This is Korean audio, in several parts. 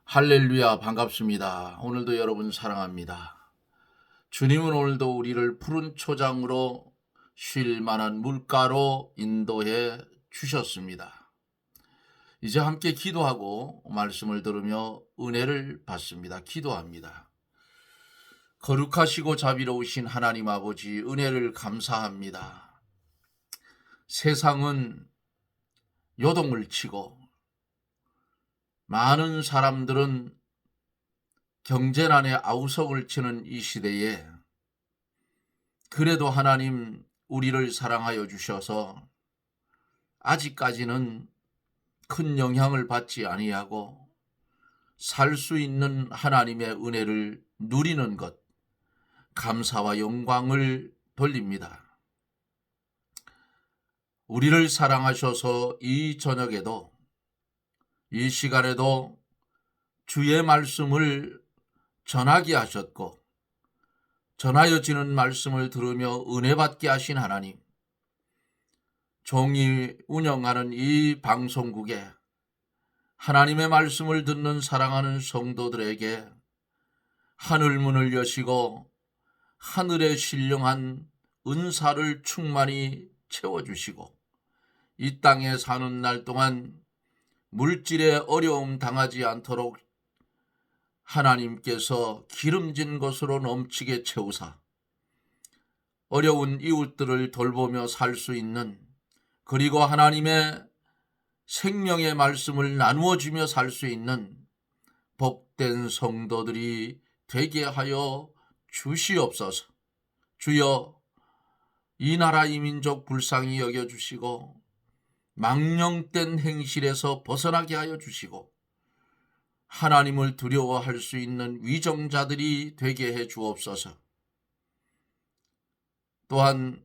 할렐루야, 반갑습니다. 오늘도 여러분 사랑합니다. 주님은 오늘도 우리를 푸른 초장으로 쉴 만한 물가로 인도해 주셨습니다. 이제 함께 기도하고 말씀을 들으며 은혜를 받습니다. 기도합니다. 거룩하시고 자비로우신 하나님 아버지, 은혜를 감사합니다. 세상은 요동을 치고 많은 사람들은 경제난에 아우성을 치는 이 시대에 그래도 하나님 우리를 사랑하여 주셔서 아직까지는 큰 영향을 받지 아니하고 살 수 있는 하나님의 은혜를 누리는 것, 감사와 영광을 돌립니다. 우리를 사랑하셔서 이 저녁에도 이 시간에도 주의 말씀을 전하게 하셨고 전하여지는 말씀을 들으며 은혜 받게 하신 하나님, 종이 운영하는 이 방송국에 하나님의 말씀을 듣는 사랑하는 성도들에게 하늘문을 여시고 하늘에 신령한 은사를 충만히 채워주시고 이 땅에 사는 날 동안 물질의 어려움 당하지 않도록 하나님께서 기름진 것으로 넘치게 채우사 어려운 이웃들을 돌보며 살 수 있는, 그리고 하나님의 생명의 말씀을 나누어 주며 살 수 있는 복된 성도들이 되게 하여 주시옵소서. 주여, 이 나라 이 민족 불쌍히 여겨주시고 망령된 행실에서 벗어나게 하여 주시고 하나님을 두려워할 수 있는 위정자들이 되게 해 주옵소서. 또한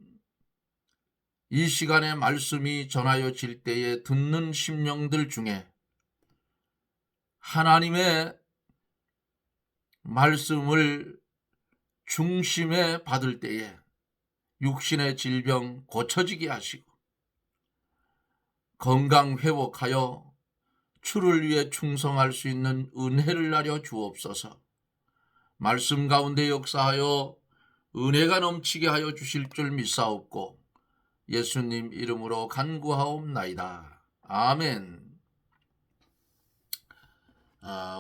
이 시간에 말씀이 전하여질 때에 듣는 심령들 중에 하나님의 말씀을 중심에 받을 때에 육신의 질병 고쳐지게 하시고 건강 회복하여 주를 위해 충성할 수 있는 은혜를 나려 주옵소서. 말씀 가운데 역사하여 은혜가 넘치게 하여 주실 줄 믿사옵고 예수님 이름으로 간구하옵나이다. 아멘.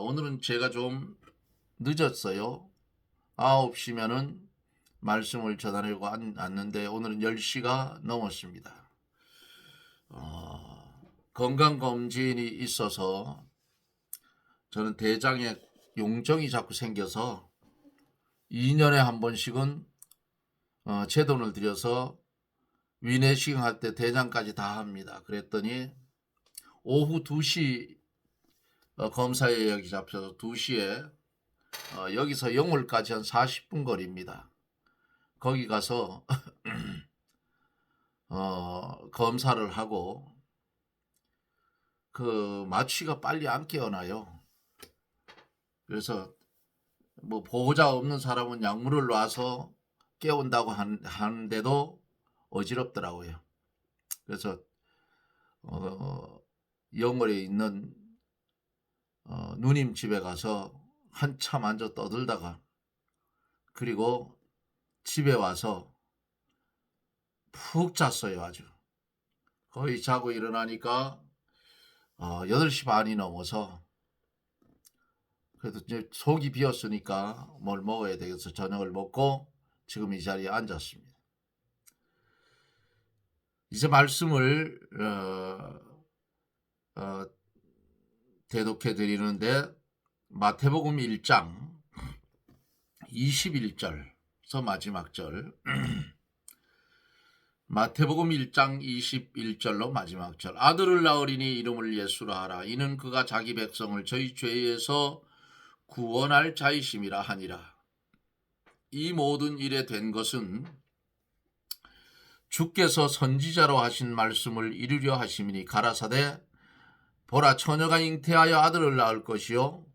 오늘은 제가 좀 늦었어요. 9시면은 말씀을 전하려고 왔는데 오늘은 10시가 넘었습니다. 건강검진이 있어서 저는 대장에 용종이 자꾸 생겨서 2년에 한 번씩은 제 돈을 들여서 위내시경 할 때 대장까지 다 합니다. 그랬더니 오후 2시 검사 예약이 잡혀서 2시에 여기서 영월까지 한 40분 거리입니다. 거기 가서 검사를 하고 그 마취가 빨리 안 깨어나요. 그래서 뭐 보호자 없는 사람은 약물을 놔서 깨운다고 하는데도 어지럽더라고요. 그래서 영월에 있는 누님 집에 가서 한참 앉아 떠들다가 그리고 집에 와서 푹 잤어요. 아주 거의 자고 일어나니까 8시 반이 넘어서 그래도 이제 속이 비었으니까 뭘 먹어야 되겠어 저녁을 먹고 지금 이 자리에 앉았습니다. 이제 말씀을 대독해 드리는데 마태복음 1장 21절에서 마지막 절 마태복음 1장 21절로 마지막 절. 아들을 낳으리니 이름을 예수라 하라. 이는 그가 자기 백성을 저희 죄에서 구원할 자이심이라 하니라. 이 모든 일에 된 것은 주께서 선지자로 하신 말씀을 이루려 하심이니 가라사대 보라 처녀가 잉태하여 아들을 낳을 것이요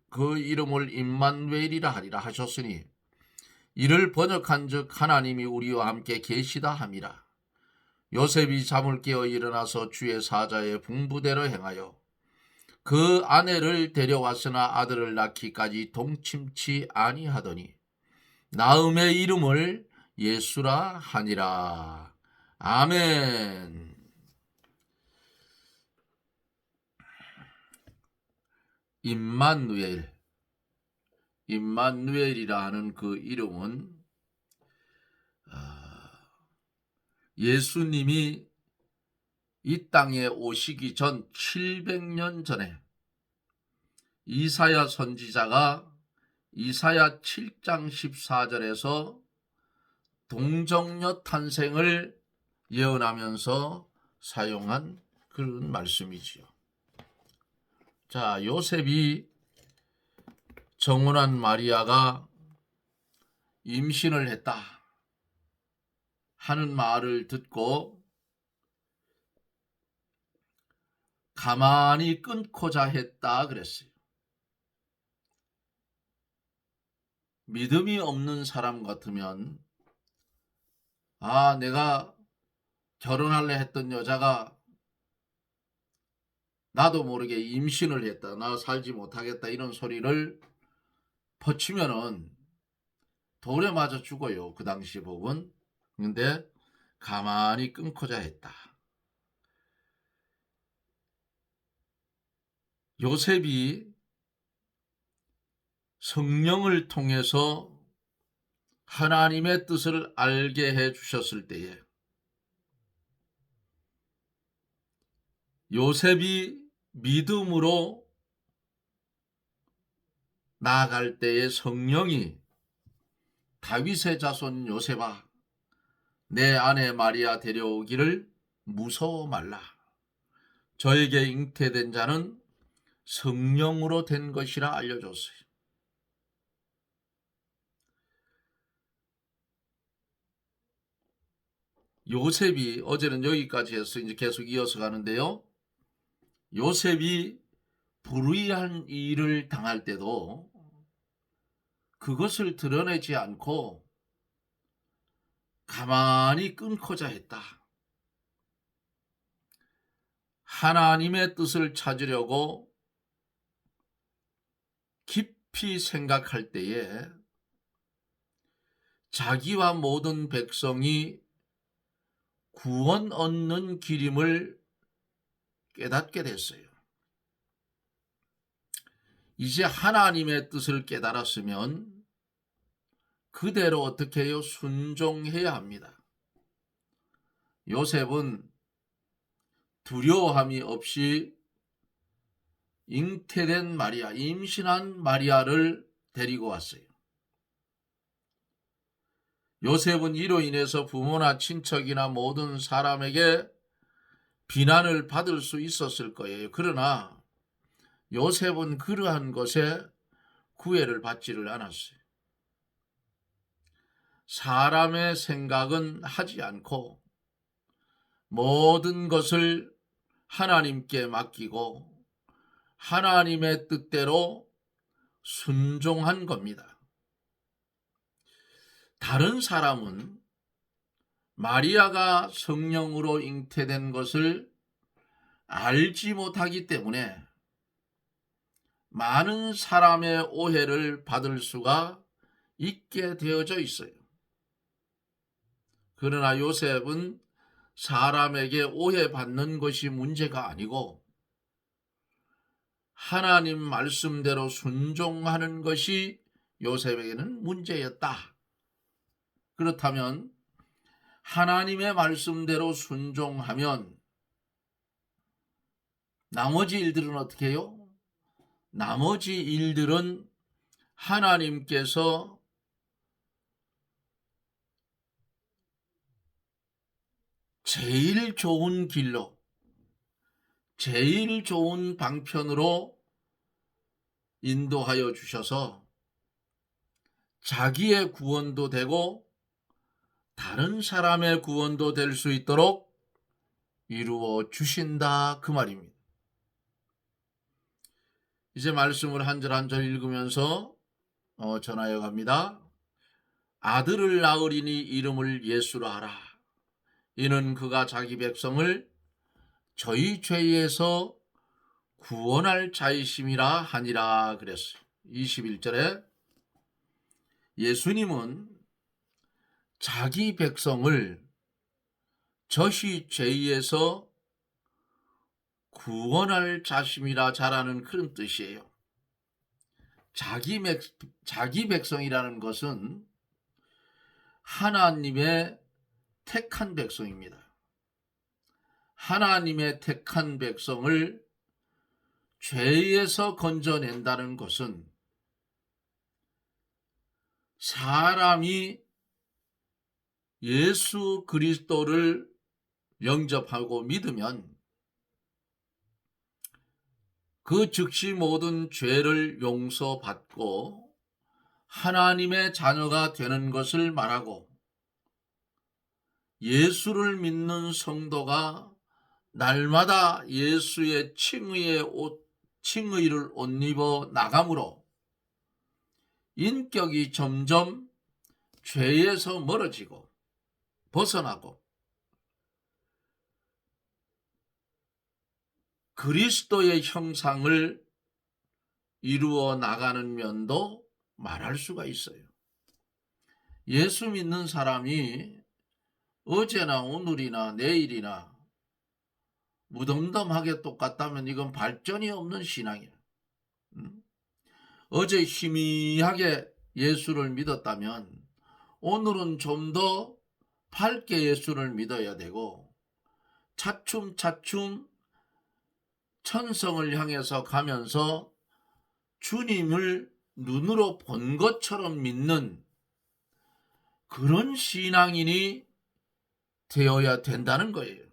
그 이름을 임마누엘이라 하리라 하셨으니 이를 번역한즉 하나님이 우리와 함께 계시다 함이라. 요셉이 잠을 깨어 일어나서 주의 사자의 분부대로 행하여 그 아내를 데려왔으나 아들을 낳기까지 동침치 아니하더니 나음의 이름을 예수라 하니라. 아멘. 임마누엘이라 하는 그 이름은 예수님이 이 땅에 오시기 전 700년 전에 이사야 선지자가 이사야 7장 14절에서 동정녀 탄생을 예언하면서 사용한 그런 말씀이지요. 자, 요셉이 정혼한 마리아가 임신을 했다 하는 말을 듣고 가만히 끊고자 했다 그랬어요. 믿음이 없는 사람 같으면 내가 결혼할래 했던 여자가 나도 모르게 임신을 했다, 나 살지 못하겠다 이런 소리를 퍼치면은 돌에 맞아 죽어요. 그 당시 법은. 근데 가만히 끊고자 했다. 요셉이 성령을 통해서 하나님의 뜻을 알게 해 주셨을 때에 요셉이 믿음으로 나아갈 때에 성령이 다윗의 자손 요셉아, 내 아내 마리아 데려오기를 무서워 말라. 저에게 잉태된 자는 성령으로 된 것이라 알려줬어요. 요셉이, 어제는 여기까지 해서 이제 계속 이어서 가는데요. 요셉이 불의한 일을 당할 때도 그것을 드러내지 않고 가만히 끊고자 했다. 하나님의 뜻을 찾으려고 깊이 생각할 때에 자기와 모든 백성이 구원 얻는 길임을 깨닫게 됐어요. 이제 하나님의 뜻을 깨달았으면 그대로 어떻게 해요? 순종해야 합니다. 요셉은 두려워함이 없이 잉태된 마리아, 임신한 마리아를 데리고 왔어요. 요셉은 이로 인해서 부모나 친척이나 모든 사람에게 비난을 받을 수 있었을 거예요. 그러나 요셉은 그러한 것에 구애를 받지를 않았어요. 사람의 생각은 하지 않고 모든 것을 하나님께 맡기고 하나님의 뜻대로 순종한 겁니다. 다른 사람은 마리아가 성령으로 잉태된 것을 알지 못하기 때문에 많은 사람의 오해를 받을 수가 있게 되어져 있어요. 그러나 요셉은 사람에게 오해받는 것이 문제가 아니고 하나님 말씀대로 순종하는 것이 요셉에게는 문제였다. 그렇다면 하나님의 말씀대로 순종하면 나머지 일들은 어떻게 해요? 나머지 일들은 하나님께서 제일 좋은 길로, 제일 좋은 방편으로 인도하여 주셔서 자기의 구원도 되고 다른 사람의 구원도 될 수 있도록 이루어 주신다, 그 말입니다. 이제 말씀을 한 절 한 절 읽으면서 전하여 갑니다. 아들을 낳으리니 이름을 예수라 하라. 이는 그가 자기 백성을 저희 죄에서 구원할 자이심이라 하니라 그랬어요. 21절에 예수님은 자기 백성을 저희 죄에서 구원할 자심이라 잘하는 그런 뜻이에요. 자기 백성이라는 것은 하나님의 택한 백성입니다. 하나님의 택한 백성을 죄에서 건져낸다는 것은 사람이 예수 그리스도를 영접하고 믿으면 그 즉시 모든 죄를 용서받고 하나님의 자녀가 되는 것을 말하고, 예수를 믿는 성도가 날마다 예수의 칭의를 옷 입어 나감으로 인격이 점점 죄에서 멀어지고 벗어나고 그리스도의 형상을 이루어 나가는 면도 말할 수가 있어요. 예수 믿는 사람이 어제나 오늘이나 내일이나 무덤덤하게 똑같다면 이건 발전이 없는 신앙이에요. 어제 희미하게 예수를 믿었다면 오늘은 좀 더 밝게 예수를 믿어야 되고, 차츰차츰 천성을 향해서 가면서 주님을 눈으로 본 것처럼 믿는 그런 신앙인이 되어야 된다는 거예요.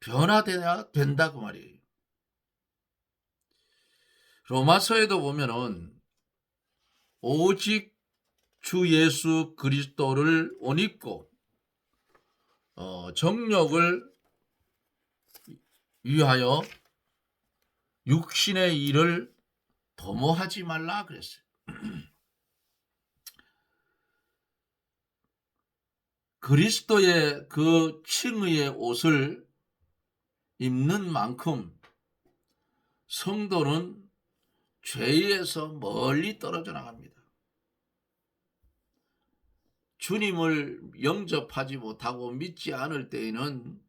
변화돼야 된다 그 말이에요. 로마서에도 보면은 오직 주 예수 그리스도를 옷 입고 정욕을 위하여 육신의 일을 도모하지 말라 그랬어요. 그리스도의 그 칭의의 옷을 입는 만큼 성도는 죄에서 멀리 떨어져 나갑니다. 주님을 영접하지 못하고 믿지 않을 때에는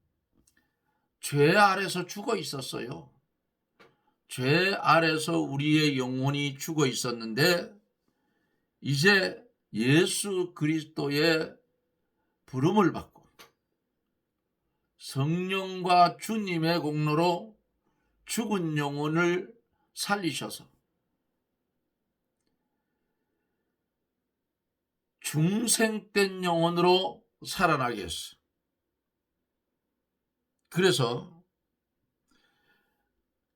죄 아래서 죽어 있었어요. 죄 아래서 우리의 영혼이 죽어 있었는데 이제 예수 그리스도의 부름을 받고 성령과 주님의 공로로 죽은 영혼을 살리셔서 중생된 영혼으로 살아나게 했어. 그래서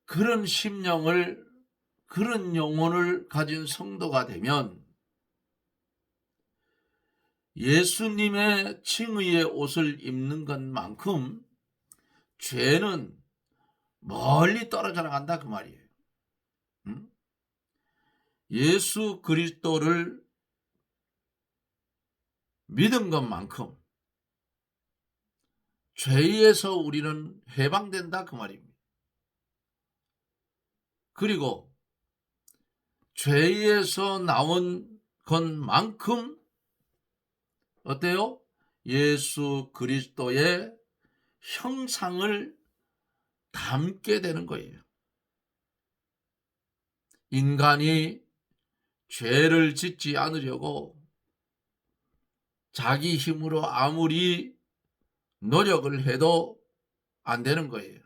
그런 심령을, 그런 영혼을 가진 성도가 되면 예수님의 칭의의 옷을 입는 것만큼 죄는 멀리 떨어져 나간다 그 말이에요. 예수 그리스도를 믿은 것만큼 죄에서 우리는 해방된다 그 말입니다. 그리고 죄에서 나온 것만큼 어때요? 예수 그리스도의 형상을 담게 되는 거예요. 인간이 죄를 짓지 않으려고 자기 힘으로 아무리 노력을 해도 안 되는 거예요.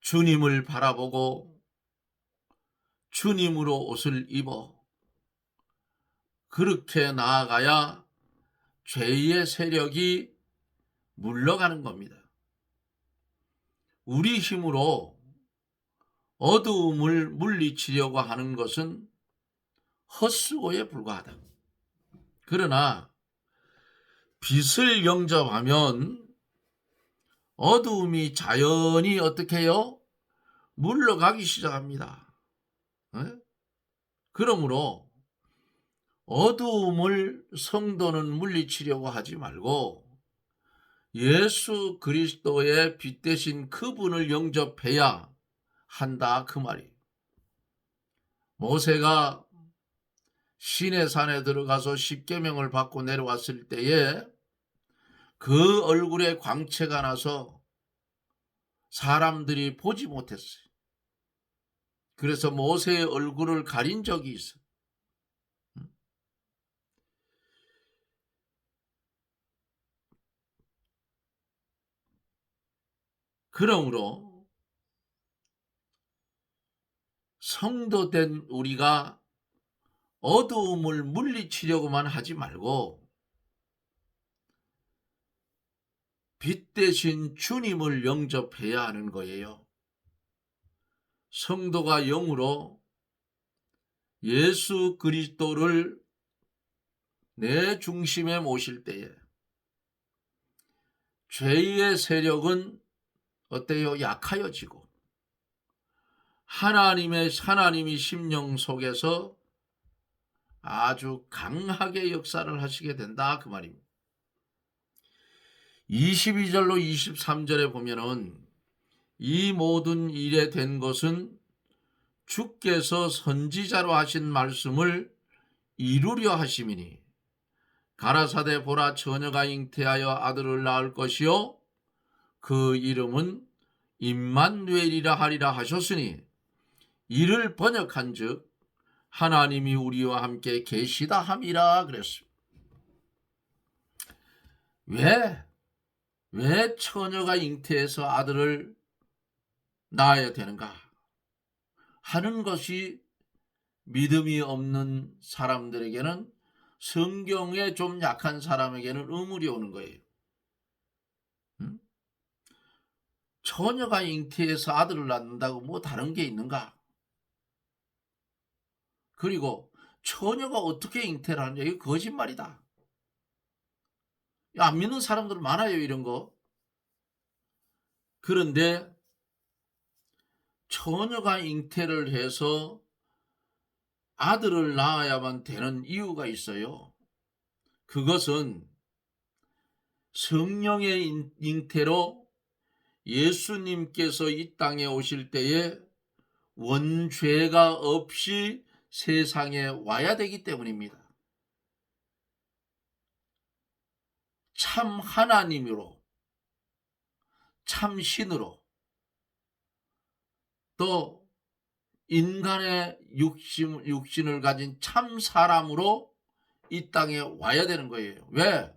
주님을 바라보고 주님으로 옷을 입어 그렇게 나아가야 죄의 세력이 물러가는 겁니다. 우리 힘으로 어두움을 물리치려고 하는 것은 헛수고에 불과하다. 그러나 빛을 영접하면 어두움이 자연히 어떻게 해요? 물러가기 시작합니다. 그러므로 어두움을 성도는 물리치려고 하지 말고 예수 그리스도의 빛 대신 그분을 영접해야 한다 그 말이에요. 모세가 시내산에 들어가서 십계명을 받고 내려왔을 때에 그 얼굴에 광채가 나서 사람들이 보지 못했어요. 그래서 모세의 얼굴을 가린 적이 있어요. 그러므로 성도된 우리가 어두움을 물리치려고만 하지 말고 빛 대신 주님을 영접해야 하는 거예요. 성도가 영으로 예수 그리스도를 내 중심에 모실 때에 죄의 세력은 어때요? 약하여지고 하나님이 심령 속에서 아주 강하게 역사를 하시게 된다 그 말입니다. 22절로 23절에 보면은 이 모든 일에 된 것은 주께서 선지자로 하신 말씀을 이루려 하심이니 가라사대 보라 처녀가 잉태하여 아들을 낳을 것이요 그 이름은 임마누엘이라 하리라 하셨으니 이를 번역한즉 하나님이 우리와 함께 계시다 함이라 그랬습니다. 왜 처녀가 잉태해서 아들을 낳아야 되는가 하는 것이 믿음이 없는 사람들에게는, 성경에 좀 약한 사람에게는 의문이 오는 거예요. 처녀가 잉태해서 아들을 낳는다고 뭐 다른 게 있는가? 그리고 처녀가 어떻게 잉태를 하느냐, 이거 거짓말이다. 안 믿는 사람들 많아요, 이런 거. 그런데 처녀가 잉태를 해서 아들을 낳아야만 되는 이유가 있어요. 그것은 성령의 잉태로 예수님께서 이 땅에 오실 때에 원죄가 없이 세상에 와야 되기 때문입니다. 참 하나님으로, 참 신으로, 또 인간의 육신을 가진 참 사람으로 이 땅에 와야 되는 거예요. 왜?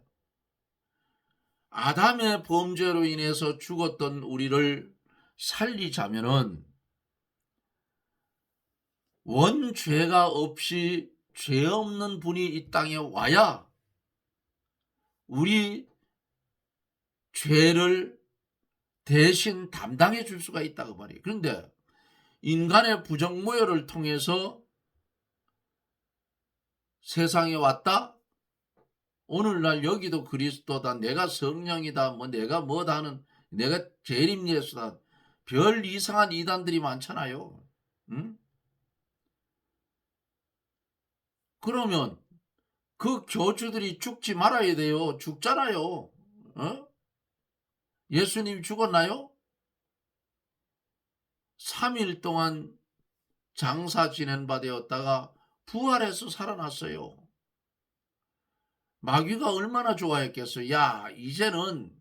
아담의 범죄로 인해서 죽었던 우리를 살리자면은 원죄가 없이 죄 없는 분이 이 땅에 와야 우리 죄를 대신 담당해 줄 수가 있다고 말이에요. 그런데 인간의 부정모여를 통해서 세상에 왔다? 오늘날 여기도 그리스도다, 내가 성령이다, 뭐 내가 뭐다 하는, 내가 재림 예수다, 별 이상한 이단들이 많잖아요. 응? 그러면 그 교주들이 죽지 말아야 돼요. 죽잖아요. 어? 예수님이 죽었나요? 3일 동안 장사 지낸 바 되었다가 부활해서 살아났어요. 마귀가 얼마나 좋아했겠어요. 야, 이제는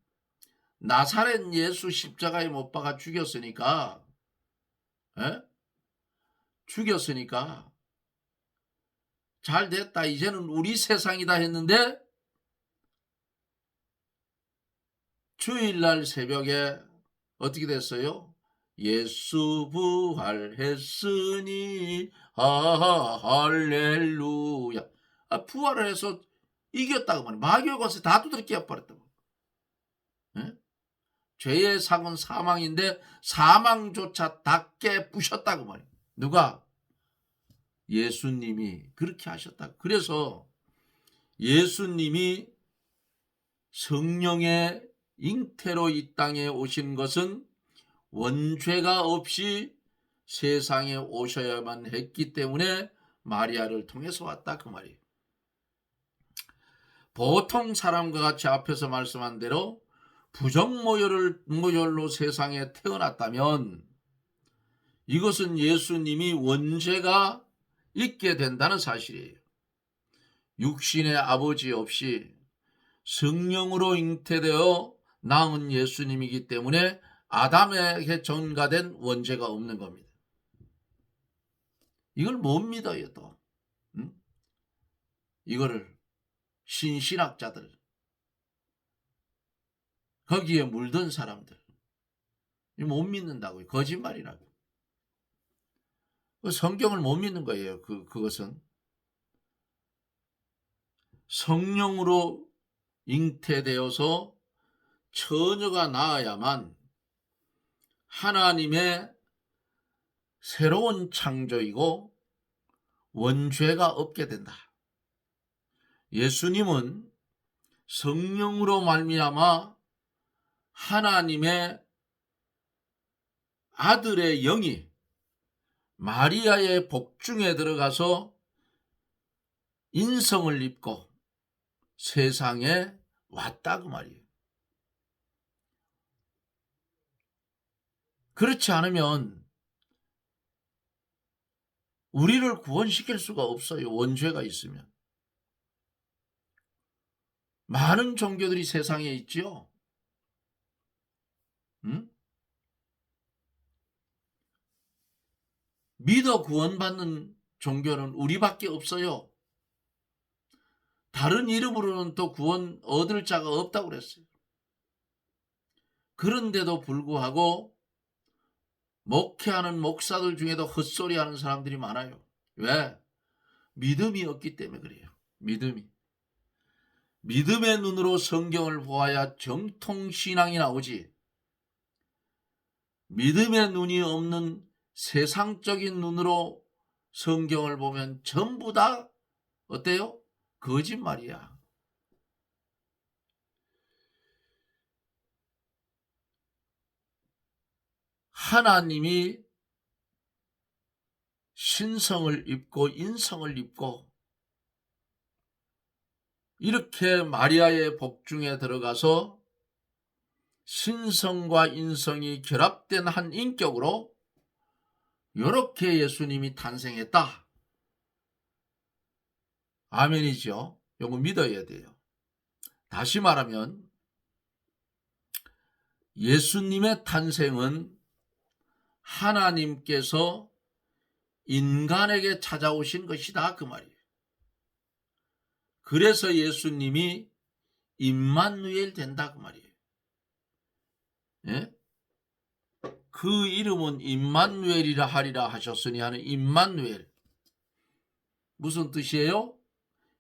나사렛 예수 십자가에 못 박아 죽였으니까, 에? 죽였으니까 잘 됐다, 이제는 우리 세상이다 했는데 주일날 새벽에 어떻게 됐어요? 예수 부활했으니 할렐루야. 부활을 해서 이겼다고 말이야. 마귀가 와서 다 두드려 깨버렸다고. 죄의 상은 사망인데 사망조차 다 깨부셨다고 말이야. 누가? 예수님이 그렇게 하셨다. 그래서 예수님이 성령의 잉태로 이 땅에 오신 것은 원죄가 없이 세상에 오셔야만 했기 때문에 마리아를 통해서 왔다 그 말이에요. 보통 사람과 같이 앞에서 말씀한 대로 부정모혈로 세상에 태어났다면 이것은 예수님이 원죄가 있게 된다는 사실이에요. 육신의 아버지 없이 성령으로 잉태되어 낳은 예수님이기 때문에 아담에게 전가된 원죄가 없는 겁니다. 이걸 못 믿어요 또. 이거를 신신학자들, 거기에 물든 사람들 못 믿는다고요. 거짓말이라고. 성경을 못 믿는 거예요. 그것은 성령으로 잉태되어서 처녀가 낳아야만 하나님의 새로운 창조이고 원죄가 없게 된다. 예수님은 성령으로 말미암아 하나님의 아들의 영이 마리아의 복중에 들어가서 인성을 입고 세상에 왔다 그 말이에요. 그렇지 않으면 우리를 구원시킬 수가 없어요. 원죄가 있으면. 많은 종교들이 세상에 있지요. 믿어 구원받는 종교는 우리밖에 없어요. 다른 이름으로는 또 구원 얻을 자가 없다고 그랬어요. 그런데도 불구하고 목회하는 목사들 중에도 헛소리하는 사람들이 많아요. 왜? 믿음이 없기 때문에 그래요. 믿음의 눈으로 성경을 보아야 정통신앙이 나오지. 믿음의 눈이 없는 세상적인 눈으로 성경을 보면 전부 다 어때요? 거짓말이야. 하나님이 신성을 입고 인성을 입고 이렇게 마리아의 복중에 들어가서 신성과 인성이 결합된 한 인격으로 이렇게 예수님이 탄생했다. 아멘이죠. 이거 믿어야 돼요. 다시 말하면 예수님의 탄생은 하나님께서 인간에게 찾아오신 것이다 그 말이에요. 그래서 예수님이 임마누엘 된다 그 말이에요. 예? 그 이름은 임마누엘이라 하리라 하셨으니 하는 임마누엘. 무슨 뜻이에요?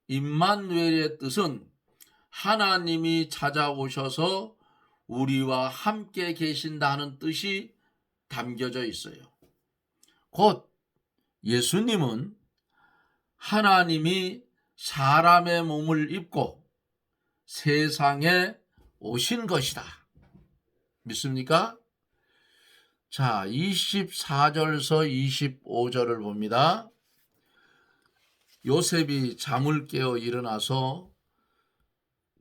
임마누엘의 뜻은 하나님이 찾아오셔서 우리와 함께 계신다는 뜻이 담겨져 있어요. 곧 예수님은 하나님이 사람의 몸을 입고 세상에 오신 것이다. 믿습니까? 자, 24절서 25절을 봅니다. 요셉이 잠을 깨어 일어나서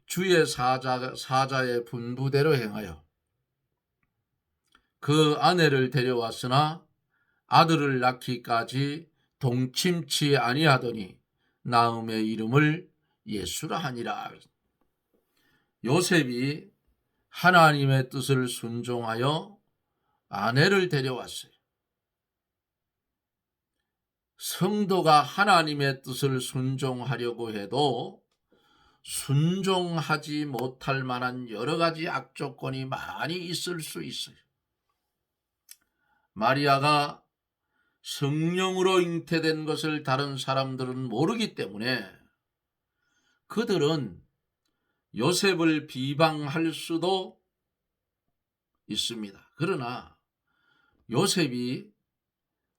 주의 사자의 분부대로 행하여 그 아내를 데려왔으나 아들을 낳기까지 동침치 아니하더니 나음의 이름을 예수라 하니라. 요셉이 하나님의 뜻을 순종하여 아내를 데려왔어요. 성도가 하나님의 뜻을 순종하려고 해도 순종하지 못할 만한 여러 가지 악조건이 많이 있을 수 있어요. 마리아가 성령으로 잉태된 것을 다른 사람들은 모르기 때문에 그들은 요셉을 비방할 수도 있습니다. 그러나 요셉이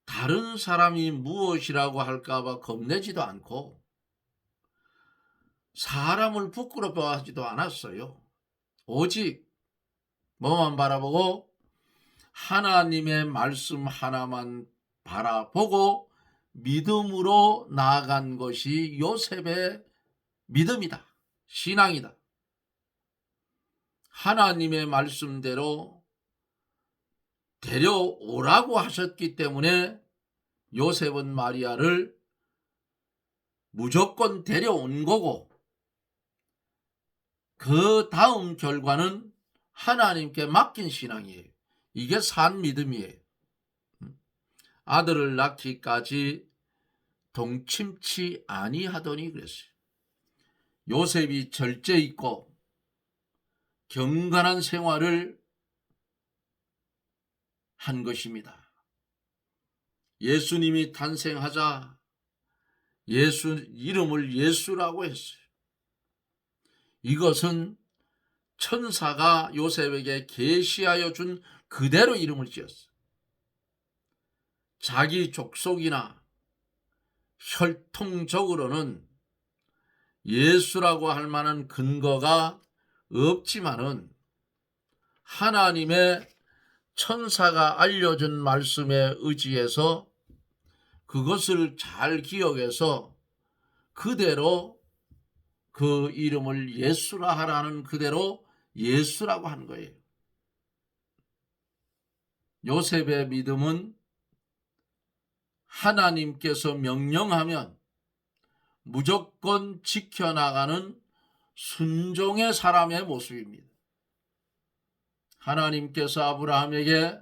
다른 사람이 무엇이라고 할까봐 겁내지도 않고 사람을 부끄럽워하지도 않았어요. 오직 뭐만 바라보고 하나님의 말씀 하나만 바라보고 믿음으로 나아간 것이 요셉의 믿음이다. 신앙이다. 하나님의 말씀대로 데려오라고 하셨기 때문에 요셉은 마리아를 무조건 데려온 거고, 그 다음 결과는 하나님께 맡긴 신앙이에요. 이게 산 믿음이에요. 아들을 낳기까지 동침치 아니하더니 그랬어요. 요셉이 절제 있고 경건한 생활을 한 것입니다. 예수님이 탄생하자 예수 이름을 예수라고 했어요. 이것은 천사가 요셉에게 계시하여 준 그대로 이름을 지었어요. 자기 족속이나 혈통적으로는 예수라고 할 만한 근거가 없지만은 하나님의 천사가 알려준 말씀에 의지해서 그것을 잘 기억해서 그대로 그 이름을 예수라 하라는 그대로 예수라고 한 거예요. 요셉의 믿음은 하나님께서 명령하면 무조건 지켜나가는 순종의 사람의 모습입니다. 하나님께서 아브라함에게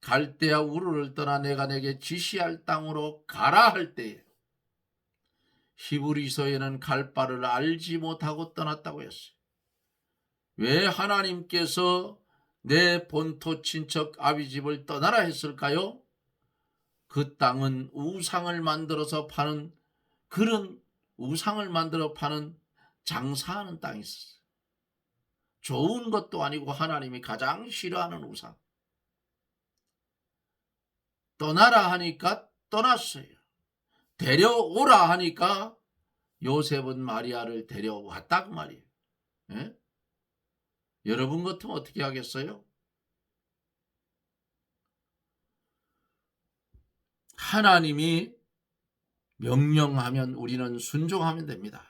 갈대아 우르를 떠나 내가 내게 지시할 땅으로 가라 할 때에 히브리서에는 갈 바를 알지 못하고 떠났다고 했어요. 왜 하나님께서 내 본토 친척 아비집을 떠나라 했을까요? 그 땅은 우상을 만들어서 파는, 그런 우상을 만들어 파는 장사하는 땅이 있었어요. 좋은 것도 아니고 하나님이 가장 싫어하는 우상. 떠나라 하니까 떠났어요. 데려오라 하니까 요셉은 마리아를 데려왔다 그 말이에요. 예? 여러분 같으면 어떻게 하겠어요? 하나님이 명령하면 우리는 순종하면 됩니다.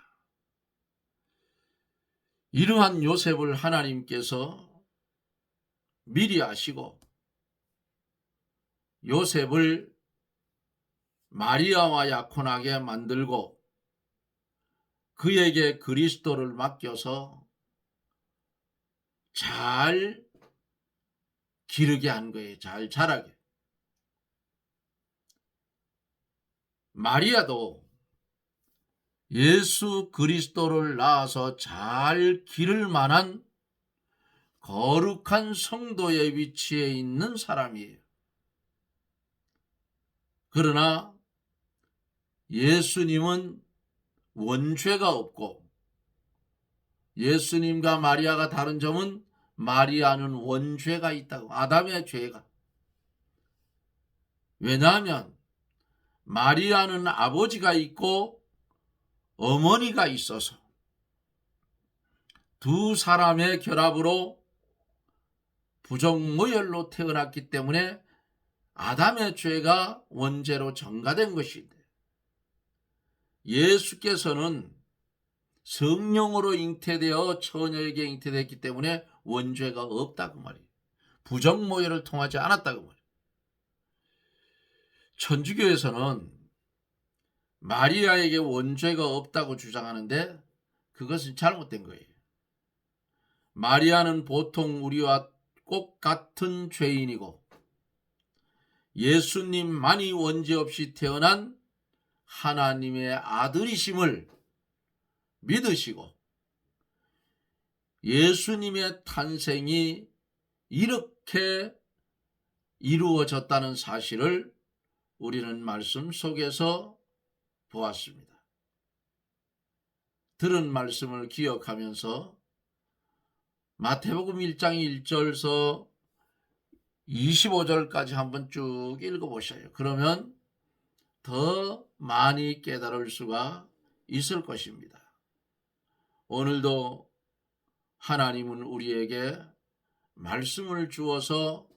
이러한 요셉을 하나님께서 미리 아시고 요셉을 마리아와 약혼하게 만들고 그에게 그리스도를 맡겨서 잘 기르게 한 거예요. 잘 자라게. 마리아도 예수 그리스도를 낳아서 잘 기를 만한 거룩한 성도의 위치에 있는 사람이에요. 그러나 예수님은 원죄가 없고 예수님과 마리아가 다른 점은 마리아는 원죄가 있다고, 아담의 죄가. 왜냐하면 마리아는 아버지가 있고 어머니가 있어서 두 사람의 결합으로 부정모혈로 태어났기 때문에 아담의 죄가 원죄로 전가된 것인데, 예수께서는 성령으로 잉태되어 처녀에게 잉태됐기 때문에 원죄가 없다 그 말이에요. 부정모혈을 통하지 않았다 그 말이에요. 천주교에서는 마리아에게 원죄가 없다고 주장하는데 그것은 잘못된 거예요. 마리아는 보통 우리와 꼭 같은 죄인이고 예수님만이 원죄 없이 태어난 하나님의 아들이심을 믿으시고 예수님의 탄생이 이렇게 이루어졌다는 사실을 우리는 말씀 속에서 보았습니다. 들은 말씀을 기억하면서 마태복음 1장 1절서 25절까지 한번 쭉 읽어보셔요. 그러면 더 많이 깨달을 수가 있을 것입니다. 오늘도 하나님은 우리에게 말씀을 주어서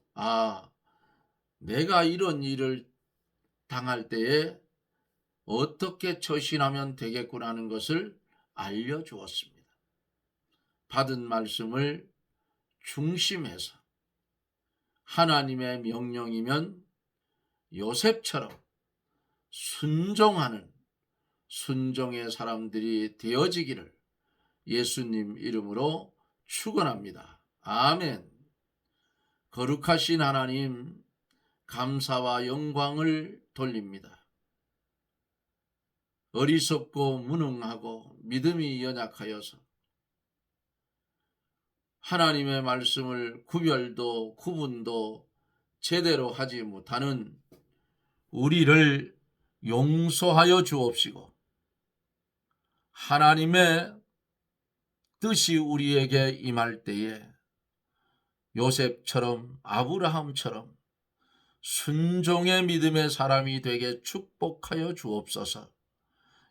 내가 이런 일을 당할 때에 어떻게 처신하면 되겠구나 하는 것을 알려주었습니다. 받은 말씀을 중심에서 하나님의 명령이면 요셉처럼 순종하는 순종의 사람들이 되어지기를 예수님 이름으로 축원합니다. 아멘. 거룩하신 하나님, 감사와 영광을 돌립니다. 어리석고 무능하고 믿음이 연약하여서 하나님의 말씀을 구별도 구분도 제대로 하지 못하는 우리를 용서하여 주옵시고, 하나님의 뜻이 우리에게 임할 때에 요셉처럼 아브라함처럼 순종의 믿음의 사람이 되게 축복하여 주옵소서.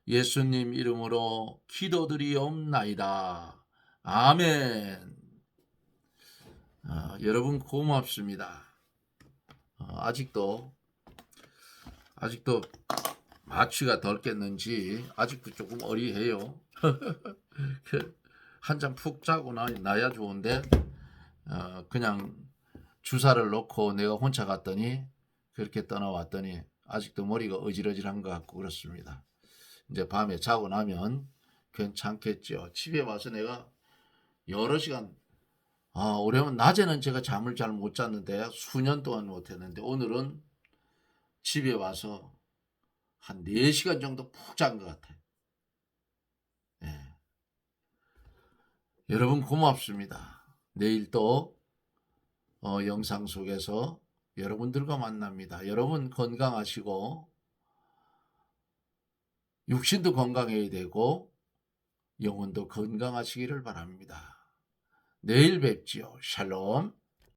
예수님 이름으로 기도드리옵나이다. 아멘. 여러분 고맙습니다. 아직도 마취가 덜 깼는지 아직도 조금 어리해요. 한 잠 푹 자고 나야 좋은데 그냥 주사를 놓고 내가 혼자 갔더니 그렇게 떠나왔더니 아직도 머리가 어질어질한 것 같고 그렇습니다. 이제 밤에 자고 나면 괜찮겠죠. 집에 와서 내가 여러 시간 오래면 낮에는 제가 잠을 잘 못 잤는데 수년 동안 못했는데 오늘은 집에 와서 한 4시간 정도 푹 잔 것 같아요. 예. 여러분 고맙습니다. 내일 또 영상 속에서 여러분들과 만납니다. 여러분 건강하시고 육신도 건강해야 되고 영혼도 건강하시기를 바랍니다. 내일 뵙지요. 샬롬.